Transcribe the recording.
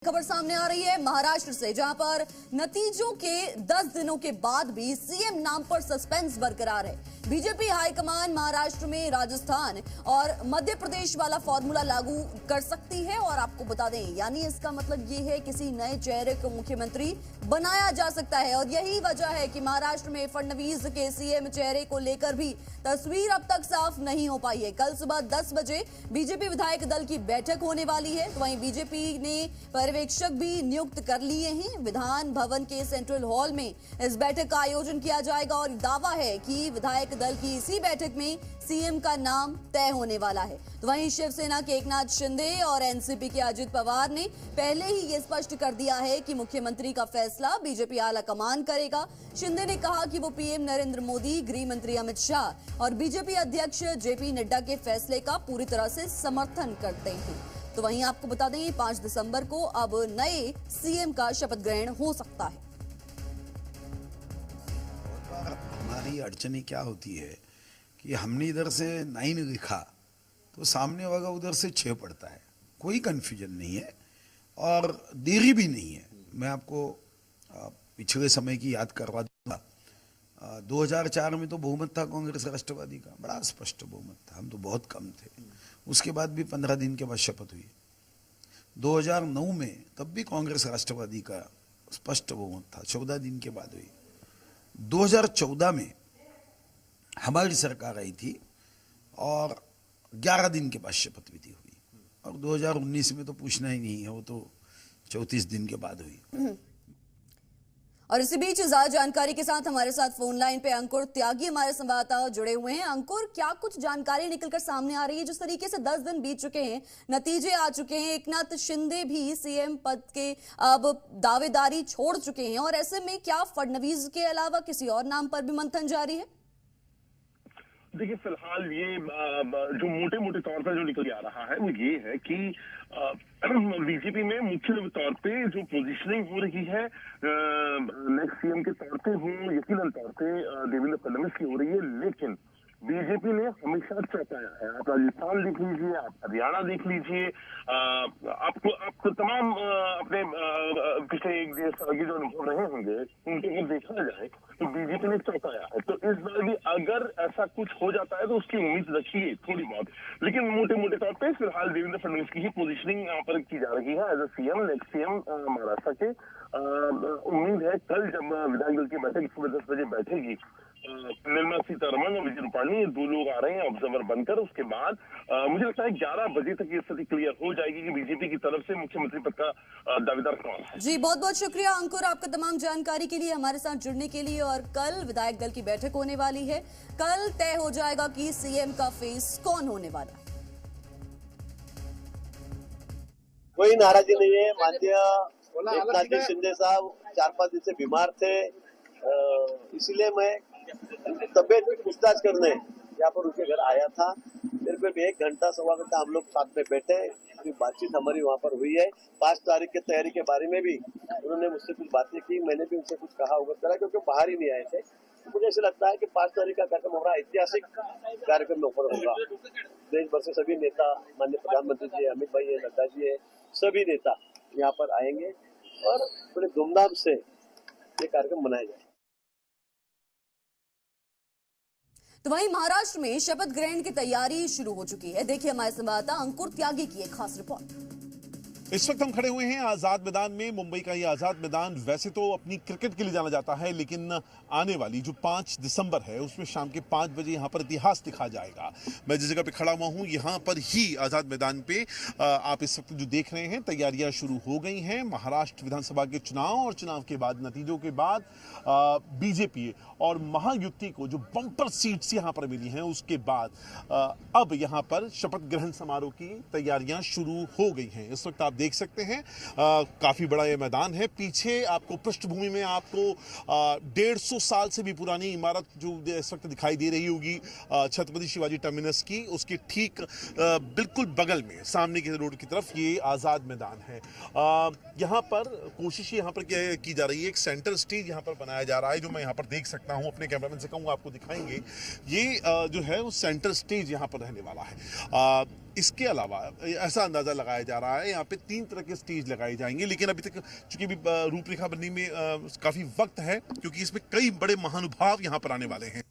खबर सामने आ रही है महाराष्ट्र से, जहां पर नतीजों के 10 दिनों के बाद भी सीएम नाम पर सस्पेंस बरकरार है। बीजेपी हाईकमान महाराष्ट्र में राजस्थान और मध्य प्रदेश वाला फॉर्मूला लागू कर सकती है। और आपको बता दें, यानी इसका मतलब ये है किसी नए चेहरे को मुख्यमंत्री बनाया जा सकता है। और यही वजह है कि महाराष्ट्र में फडणवीस के सीएम चेहरे को लेकर भी तस्वीर अब तक साफ नहीं हो पाई है। कल सुबह 10 बजे बीजेपी विधायक दल की बैठक होने वाली है। तो वहीं बीजेपी ने पर्यवेक्षक भी नियुक्त कर लिए हैं। विधान भवन के सेंट्रल हॉल में इस बैठक का आयोजन किया जाएगा और दावा है कि विधायक दल की इसी बैठक में सीएम का नाम तय होने वाला है। तो वहीं शिवसेना के एकनाथ शिंदे और एनसीपी के अजित पवार ने पहले ही ये स्पष्ट कर दिया है कि मुख्यमंत्री का फैसला बीजेपी आला कमान करेगा। शिंदे ने कहा कि वो पीएम नरेंद्र मोदी, गृह मंत्री अमित शाह और बीजेपी अध्यक्ष जेपी नड्डा के फैसले का पूरी तरह से समर्थन करते हैं। तो वहीं आपको बता दें, 5 दिसंबर को अब नए सीएम का शपथ ग्रहण हो सकता है। हमारी अड़चनी क्या होती है कि हमने इधर से 9 लिखा तो सामने वाला उधर से 6 पड़ता है। कोई कंफ्यूजन नहीं है और देरी भी नहीं है। मैं आपको पिछले समय की याद करवा दूंगा। 2004 में तो बहुमत था कांग्रेस राष्ट्रवादी का, बड़ा स्पष्ट बहुमत था, हम तो बहुत कम थे। उसके बाद भी 15 दिन के बाद शपथ हुई। 2009 में तब भी कांग्रेस राष्ट्रवादी का स्पष्ट बहुमत था, 14 दिन के बाद हुई। 2014 में हमारी सरकार आई थी और 11 दिन के बाद शपथ विधि हुई। और 2019 में तो पूछना ही नहीं है, वो तो 34 दिन के बाद हुई। और इसी बीच ज्यादा जानकारी के साथ हमारे साथ फोन लाइन पे अंकुर त्यागी हमारे संवाददाता जुड़े हुए हैं। अंकुर, क्या कुछ जानकारी निकलकर सामने आ रही है? जिस तरीके से 10 दिन बीत चुके हैं, नतीजे आ चुके हैं, एकनाथ शिंदे भी सीएम पद के अब दावेदारी छोड़ चुके हैं, और ऐसे में क्या फडणवीस के अलावा किसी और नाम पर भी मंथन जारी है? देखिए, फिलहाल ये जो मोटे मोटे तौर पर जो निकल के आ रहा है वो ये है कि बीजेपी में मुख्य तौर पे जो पोजीशनिंग हो रही है नेक्स्ट सीएम के तौर पे वो यकीनन तौर पे देवेंद्र फडणवीस की हो रही है। लेकिन बीजेपी ने हमेशा चौंकाया है। आप राजस्थान देख लीजिए, आप हरियाणा देख लीजिए, आपको तमाम अपने पिछले एक डेढ़ साल के जो अनुभव रहे होंगे उनके अगर देखा जाए तो बीजेपी ने चौंकाया है। तो इस बार भी अगर ऐसा कुछ हो जाता है तो उसकी उम्मीद रखिए थोड़ी बहुत। लेकिन मोटे मोटे तौर पर फिलहाल देवेंद्र फडणवीस की ही पोजिशनिंग यहाँ पर की जा रही है as a CM, next CM Maharashtra के। उम्मीद है कल जब विधायक दल की बैठक सुबह 10 बजे बैठेगी, निर्मला सीतारमण और विजय रूपाणी, ये 2 लोग आ रहे हैं ऑब्जर्वर बनकर। उसके बाद मुझे लगता है 11 बजे तक ये स्थिति क्लियर हो जाएगी कि बीजेपी की तरफ से मुख्यमंत्री पद का दावेदार कौन है। जी, बहुत बहुत शुक्रिया अंकुर, आपका तमाम जानकारी के लिए, हमारे साथ जुड़ने के लिए। और कल विधायक दल की बैठक होने वाली है, कल तय हो जाएगा कि सीएम का फेस कौन होने वाला है। कोई नाराजी नहीं है। माननीय एकनाथ जी शिंदे साहब 4-5 दिन से बीमार थे, इसलिए मैं तबियत की पूछताछ करने यहाँ पर उनके घर आया था। फिर भी 1 घंटा सवा घंटा हम लोग साथ में बैठे, अभी बातचीत हमारी वहाँ पर हुई है। 5 तारीख की तैयारी के बारे में भी उन्होंने मुझसे कुछ बातें की, मैंने भी उनसे कुछ कहा होगा करा, क्योंकि बाहर ही नहीं आए थे। तो मुझे ऐसा लगता है कि 5 तारीख का कार्यक्रम हमारा ऐतिहासिक कार्यक्रम ऊपर होगा। देश भर से सभी नेता, माननीय प्रधानमंत्री जी, अमित भाई है, नड्डा जी है, सभी नेता यहाँ पर आएंगे और बड़े धूमधाम से ये कार्यक्रम मनाया जाएगा। तो वहीं महाराष्ट्र में शपथ ग्रहण की तैयारी शुरू हो चुकी है। देखिए हमारे संवाददाता अंकुर त्यागी की एक खास रिपोर्ट। इस वक्त हम खड़े हुए हैं आजाद मैदान में। मुंबई का ये आजाद मैदान वैसे तो अपनी क्रिकेट के लिए जाना जाता है, लेकिन आने वाली जो 5 दिसंबर है उसमें शाम के 5 बजे यहाँ पर इतिहास लिखा जाएगा। मैं जिस जगह पे खड़ा हुआ हूँ यहाँ पर ही आजाद मैदान पे आप इस वक्त जो देख रहे हैं, तैयारियां शुरू हो गई हैं। महाराष्ट्र विधानसभा के चुनाव और चुनाव के बाद नतीजों के बाद बीजेपी और महायुति को जो बम्पर सीट्स यहाँ पर मिली हैं, उसके बाद अब यहाँ पर शपथ ग्रहण समारोह की तैयारियां शुरू हो गई हैं। इस वक्त आप देख सकते हैं काफी बड़ा ये मैदान है। पीछे आपको पृष्ठभूमि में आपको 150 साल से भी पुरानी इमारत जो इस वक्त दिखाई दे रही होगी छत्रपति शिवाजी टर्मिनस की, उसके ठीक बिल्कुल बगल में सामने की रोड की तरफ ये आजाद मैदान है। यहाँ पर कोशिश यहाँ पर की जा रही है, एक सेंटर स्टेज यहाँ पर बनाया जा रहा है, जो मैं यहाँ पर देख सकता हूँ। अपने कैमरामैन से कहूँगा आपको दिखाएंगे। ये जो है वो सेंटर स्टेज यहाँ पर रहने वाला है। इसके अलावा ऐसा अंदाजा लगाया जा रहा है यहाँ पे 3 तरह के स्टेज लगाए जाएंगे, लेकिन अभी तक चूंकि भी रूपरेखा बनने में काफी वक्त है, क्योंकि इसमें कई बड़े महानुभाव यहाँ पर आने वाले हैं।